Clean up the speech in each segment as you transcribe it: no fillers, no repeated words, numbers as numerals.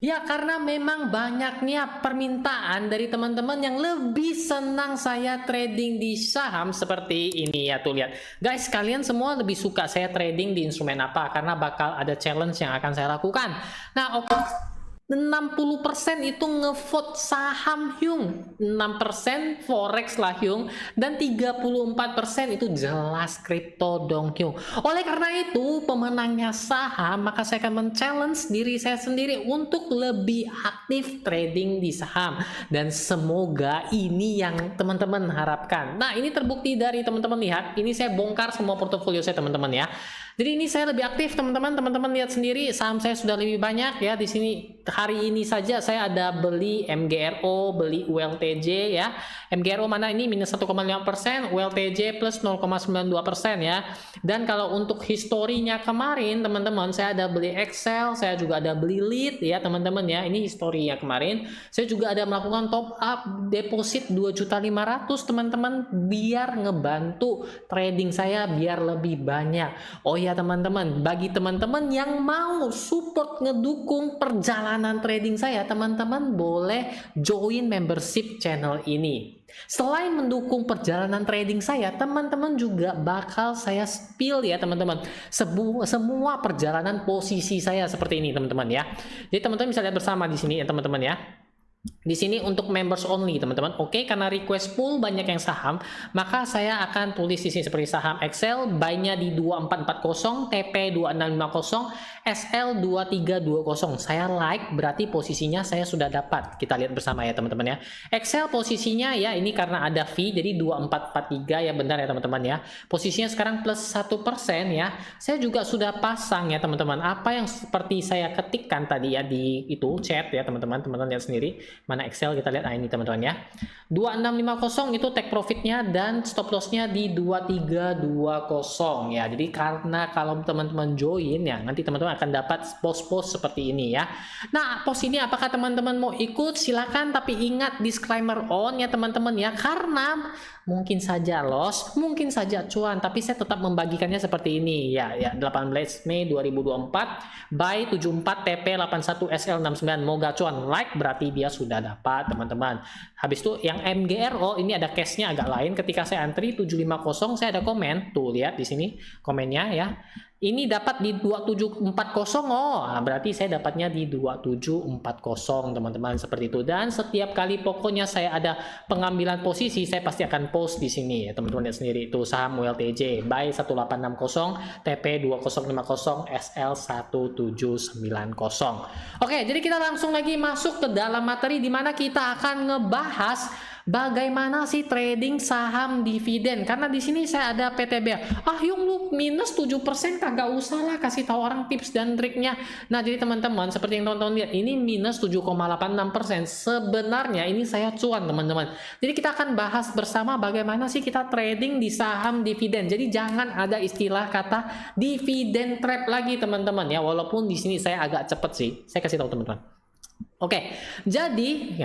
Ya, karena memang banyaknya permintaan dari teman-teman yang lebih senang saya trading di saham seperti ini ya, tuh lihat. Guys, kalian semua lebih suka saya trading di instrumen apa? Karena bakal ada challenge yang akan saya lakukan. Nah, oke. 60% itu ngevote saham Hyung, 6% forex lah Hyung, dan 34% itu jelas kripto dong Hyung. Oleh karena itu, pemenangnya saham, maka saya akan men-challenge diri saya sendiri untuk lebih aktif trading di saham. Dan semoga ini yang teman-teman harapkan. Nah, ini terbukti dari teman-teman lihat, ini saya bongkar semua portofolio saya teman-teman ya. Jadi ini saya lebih aktif teman-teman. Teman-teman lihat sendiri saham saya sudah lebih banyak ya. Di sini hari ini saja saya ada beli MGRO, beli ULTJ ya. MGRO mana ini minus 1,5%, ULTJ plus 0,92% ya. Dan kalau untuk historinya kemarin teman-teman, saya ada beli Excel, saya juga ada beli lead ya teman-teman ya. Ini historinya kemarin. Saya juga ada melakukan top up deposit 2.500.000 teman-teman biar ngebantu trading saya biar lebih banyak. Oh ya teman-teman, bagi teman-teman yang mau support ngedukung perjalanan trading saya, teman-teman boleh join membership channel ini. Selain mendukung perjalanan trading saya, teman-teman juga bakal saya spill ya teman-teman, semua perjalanan posisi saya seperti ini teman-teman ya. Jadi teman-teman bisa lihat bersama di sini ya teman-teman ya. Di sini untuk members only teman-teman. Oke, karena request pool banyak yang saham, maka saya akan tulis di sini seperti saham Excel, buy-nya di 2440, TP 2650, SL 2320. Saya like berarti posisinya saya sudah dapat. Kita lihat bersama ya teman-teman ya. Excel posisinya ya ini karena ada fee jadi 2443 ya, benar ya teman-teman ya. Posisinya sekarang plus 1% ya. Saya juga sudah pasang ya teman-teman. Apa yang seperti saya ketikkan tadi ya di itu chat ya teman-teman. Teman-teman lihat sendiri. Mana Excel kita lihat, ini teman-teman ya. 2650 itu take profitnya dan stop lossnya di 2320 ya. Jadi karena kalau teman-teman join ya nanti teman-teman akan dapat pos-pos seperti ini ya. Nah, pos ini apakah teman-teman mau ikut? Silakan, tapi ingat disclaimer on ya teman-teman ya, karena mungkin saja loss, mungkin saja cuan, tapi saya tetap membagikannya seperti ini ya. 18 Mei 2024 buy 74 TP 81 SL 69 moga cuan, like berarti dia sudah dapat teman-teman. Habis itu yang MGRO ini ada case-nya agak lain. Ketika saya antri 750 saya ada komen tuh, lihat di sini komennya ya. Ini dapat di 2740. Oh, berarti saya dapatnya di 2740 teman-teman, seperti itu. Dan setiap kali pokoknya saya ada pengambilan posisi, saya pasti akan post di sini ya teman-teman, lihat sendiri itu saham ULTJ buy 1860, TP 2050, SL 1790. Oke, jadi kita langsung lagi masuk ke dalam materi di mana kita akan ngebahas bagaimana sih trading saham dividen. Karena di sini saya ada PTBA. Yung lu minus 7%, kagak usah lah kasih tahu orang tips dan triknya. Nah, jadi teman-teman seperti yang teman-teman lihat ini minus 7,86%. Sebenarnya ini saya cuan teman-teman. Jadi kita akan bahas bersama bagaimana sih kita trading di saham dividen. Jadi jangan ada istilah kata dividen trap lagi teman-teman ya. Walaupun di sini saya agak cepet sih. Saya kasih tahu teman-teman. Oke, jadi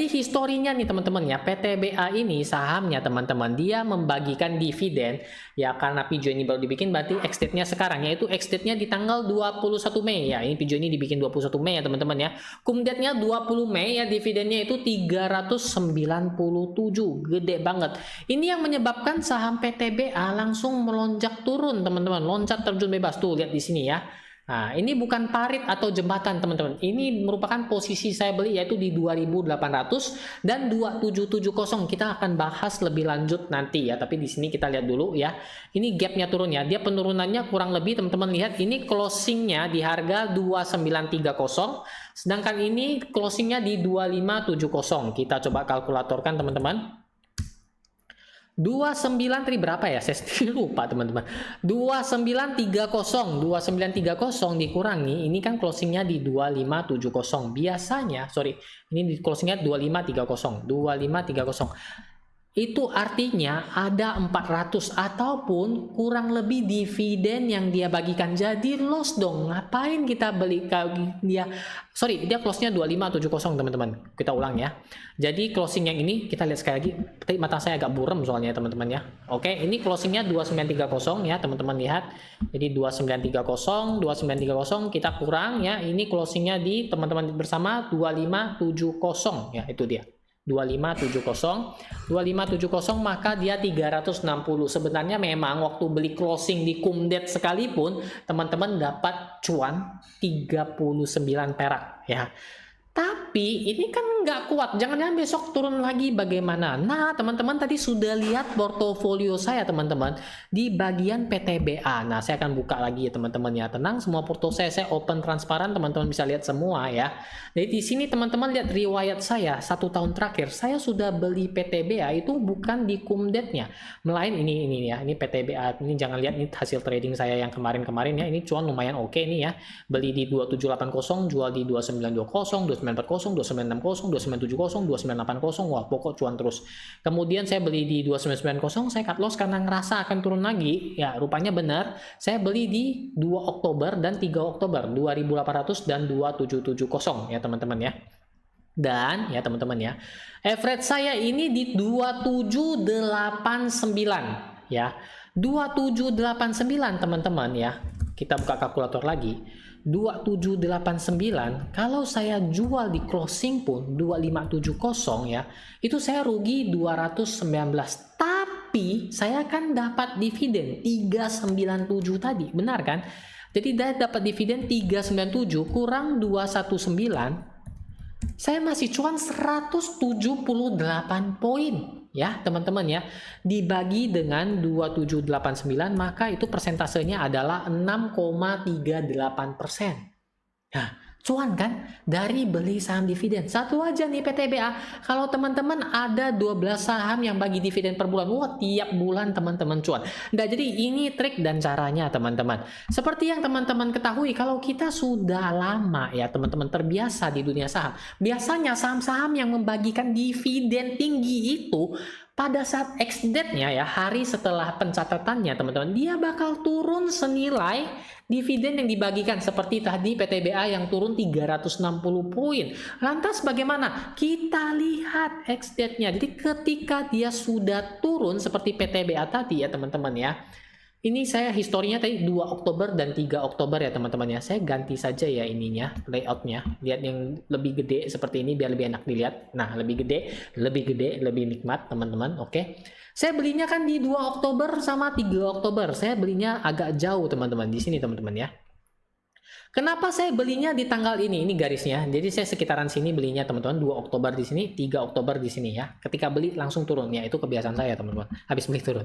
historinya nih teman-teman ya, PTBA ini sahamnya teman-teman dia membagikan dividen ya, karena video ini baru dibikin berarti ex-date-nya sekarang, yaitu ex-date-nya di tanggal 21 Mei ya. Ini video ini dibikin 21 Mei ya teman-teman ya. Cum-date-nya 20 Mei ya, dividennya itu 397, gede banget. Ini yang menyebabkan saham PTBA langsung melonjak turun teman-teman, loncat terjun bebas tuh, lihat di sini ya. Nah, ini bukan parit atau jembatan teman-teman. Ini merupakan posisi saya beli yaitu di 2800 dan 2770. Kita akan bahas lebih lanjut nanti ya. Tapi di sini kita lihat dulu ya. Ini gapnya turun ya. Dia penurunannya kurang lebih teman-teman lihat ini closingnya di harga 2930. Sedangkan ini closingnya di 2570. Kita coba kalkulatorkan teman-teman. 29 tadi berapa ya? Saya sendiri lupa teman-teman. 2930 dikurangi ini kan closingnya di 2570. Biasanya, sorry, ini di closingnya 2530. Itu artinya ada 400 ataupun kurang lebih dividen yang dia bagikan. Jadi loss dong. Ngapain kita beli dia? Sorry, dia close-nya 2570 teman-teman. Kita ulang ya. Jadi closing yang ini kita lihat sekali lagi. Tadi mata saya agak buram soalnya teman-teman ya. Oke, ini closingnya 2930 ya teman-teman lihat. Jadi 2930 kita kurang ya. Ini closingnya di teman-teman bersama 2570 ya, itu dia. 2570 maka dia 360. Sebenarnya memang waktu beli closing di Kumdet sekalipun teman-teman dapat cuan 39 perak ya. Tapi ini kan nggak kuat, jangan-jangan besok turun lagi bagaimana. Nah teman-teman tadi sudah lihat portofolio saya teman-teman di bagian PTBA. Nah saya akan buka lagi ya teman-teman ya. Tenang, semua portofolio saya open transparan, teman-teman bisa lihat semua ya. Jadi di sini teman-teman lihat riwayat saya 1 tahun terakhir saya sudah beli PTBA itu bukan di Kumdetnya, melain ini ya, ini PTBA. Ini jangan lihat ini hasil trading saya yang kemarin-kemarin ya. Ini cuan lumayan oke nih ya. Beli di 2780, jual di 2920, 2940, 2960, 2970, 2980, wah pokok cuan terus. Kemudian saya beli di 2990, saya cut loss karena ngerasa akan turun lagi. Ya rupanya benar, saya beli di 2 Oktober dan 3 Oktober 2800 dan 2770 ya teman-teman ya. Dan ya teman-teman ya, average saya ini di 2789 ya. 2789 teman-teman ya. Kita buka kalkulator lagi. 2789 kalau saya jual di closing pun 2570 ya, itu saya rugi 219, tapi saya kan dapat dividen 397 tadi, benar kan? Jadi saya dapat dividen 397 kurang 219, saya masih cuan 178 poin ya teman-teman ya. Dibagi dengan 2789 maka itu persentasenya adalah 6,38%. Nah cuan kan dari beli saham dividen. Satu aja nih PTBA, kalau teman-teman ada 12 saham yang bagi dividen per bulan, wah tiap bulan teman-teman cuan. Nah jadi ini trik dan caranya teman-teman. Seperti yang teman-teman ketahui, kalau kita sudah lama ya teman-teman terbiasa di dunia saham, biasanya saham-saham yang membagikan dividen tinggi itu pada saat ex-date-nya ya, hari setelah pencatatannya teman-teman, dia bakal turun senilai dividen yang dibagikan. Seperti tadi PTBA yang turun 360 poin. Lantas bagaimana? Kita lihat ex-date-nya. Jadi ketika dia sudah turun seperti PTBA tadi ya teman-teman ya. Ini saya historinya tadi 2 Oktober dan 3 Oktober ya teman-teman ya. Saya ganti saja ya ininya, layoutnya. Lihat yang lebih gede seperti ini biar lebih enak dilihat. Nah, lebih gede, lebih nikmat teman-teman. Oke. Saya belinya kan di 2 Oktober sama 3 Oktober. Saya belinya agak jauh teman-teman. Di sini teman-teman ya. Kenapa saya belinya di tanggal ini? Ini garisnya. Jadi saya sekitaran sini belinya teman-teman. 2 Oktober di sini, 3 Oktober di sini ya. Ketika beli langsung turun ya. Itu kebiasaan saya teman-teman. Habis beli turun.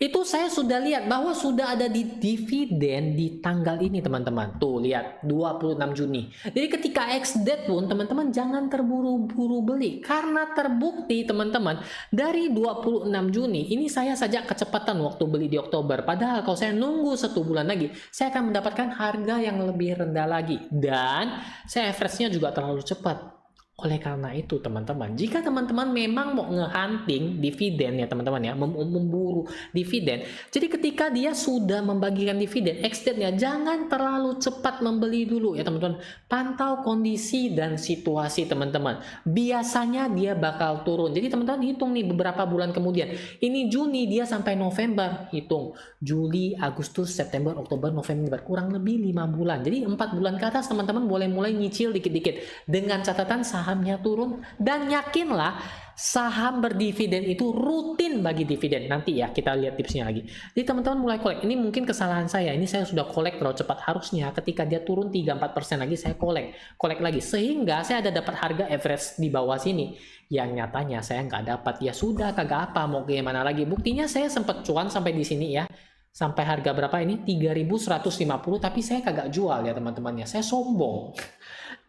Itu saya sudah lihat bahwa sudah ada di dividen di tanggal ini teman-teman. Tuh lihat 26 Juni. Jadi ketika ex-date pun teman-teman jangan terburu-buru beli. Karena terbukti teman-teman dari 26 Juni ini saya saja kecepatan waktu beli di Oktober. Padahal kalau saya nunggu 1 bulan lagi saya akan mendapatkan harga yang lebih rendah lagi. Dan saya average-nya juga terlalu cepat. Oleh karena itu teman-teman, jika teman-teman memang mau nge-hunting dividen ya teman-teman ya, memburu dividen, jadi ketika dia sudah membagikan dividen ex-date-nya, jangan terlalu cepat membeli dulu ya teman-teman. Pantau kondisi dan situasi teman-teman. Biasanya dia bakal turun. Jadi teman-teman hitung nih beberapa bulan kemudian. Ini Juni dia sampai November, hitung Juli, Agustus, September, Oktober, November, kurang lebih 5 bulan. Jadi 4 bulan ke atas teman-teman boleh mulai nyicil dikit-dikit dengan catatan sahamnya turun, dan yakinlah saham berdividen itu rutin bagi dividen. Nanti ya kita lihat tipsnya lagi. Jadi teman-teman mulai kolek. Ini mungkin kesalahan saya. Ini saya sudah kolek terlalu cepat. Harusnya ketika dia turun 3-4% lagi saya kolek lagi sehingga saya ada dapat harga average di bawah sini. Yang nyatanya saya nggak dapat. Ya sudah kagak apa, mau gimana lagi. Buktinya saya sempat cuan sampai di sini ya. Sampai harga berapa ini? 3.150, tapi saya kagak jual ya teman-teman ya. Saya sombong.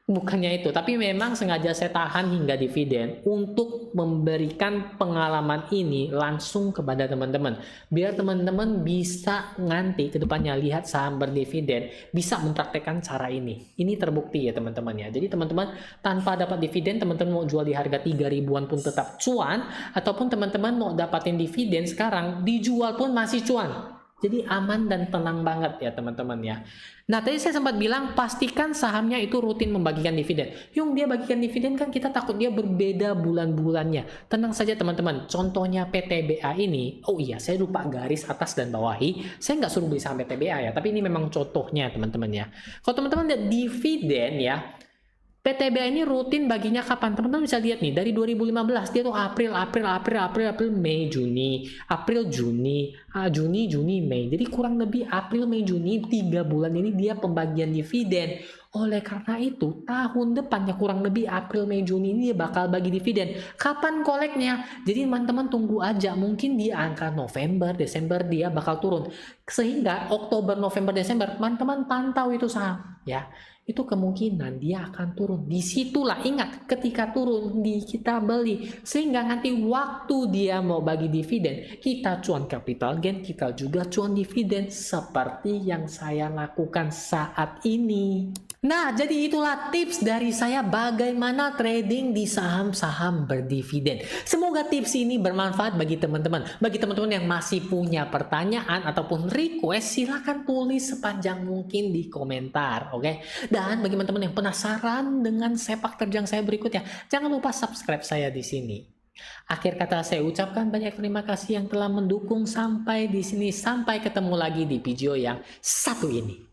Bukannya itu, tapi memang sengaja saya tahan hingga dividen untuk memberikan pengalaman ini langsung kepada teman-teman. Biar teman-teman bisa nanti ke depannya lihat saham berdividen, bisa mempraktekkan cara ini. Ini terbukti ya teman-teman ya. Jadi teman-teman tanpa dapat dividen, teman-teman mau jual di harga 3 ribuan pun tetap cuan, ataupun teman-teman mau dapatin dividen sekarang, dijual pun masih cuan. Jadi aman dan tenang banget ya teman-teman ya. Nah tadi saya sempat bilang pastikan sahamnya itu rutin membagikan dividen. Yung dia bagikan dividen kan kita takut dia berbeda bulan-bulannya. Tenang saja teman-teman. Contohnya PTBA ini. Oh iya saya lupa garis atas dan bawahi. Saya nggak suruh beli saham PTBA ya. Tapi ini memang contohnya teman-teman ya. Kalau teman-teman lihat dividen ya. PTBA ini rutin baginya kapan? Teman-teman bisa lihat nih, dari 2015 dia tuh April, Mei, Juni, April, Juni, Mei. Jadi kurang lebih April, Mei, Juni 3 bulan ini dia pembagian dividen. Oleh karena itu, tahun depannya kurang lebih April, Mei, Juni ini dia bakal bagi dividen. Kapan koleknya? Jadi teman-teman tunggu aja, mungkin di angka November, Desember dia bakal turun. Sehingga Oktober, November, Desember teman-teman pantau itu saham ya. Itu kemungkinan dia akan turun. Disitulah ingat ketika turun kita beli sehingga nanti waktu dia mau bagi dividen kita cuan capital gain, kita juga cuan dividen seperti yang saya lakukan saat ini. Nah, jadi itulah tips dari saya bagaimana trading di saham-saham berdividen. Semoga tips ini bermanfaat bagi teman-teman. Bagi teman-teman yang masih punya pertanyaan ataupun request, silahkan tulis sepanjang mungkin di komentar, oke? Dan bagi teman-teman yang penasaran dengan sepak terjang saya berikutnya, jangan lupa subscribe saya di sini. Akhir kata saya ucapkan banyak terima kasih yang telah mendukung sampai di sini. Sampai ketemu lagi di video yang satu ini.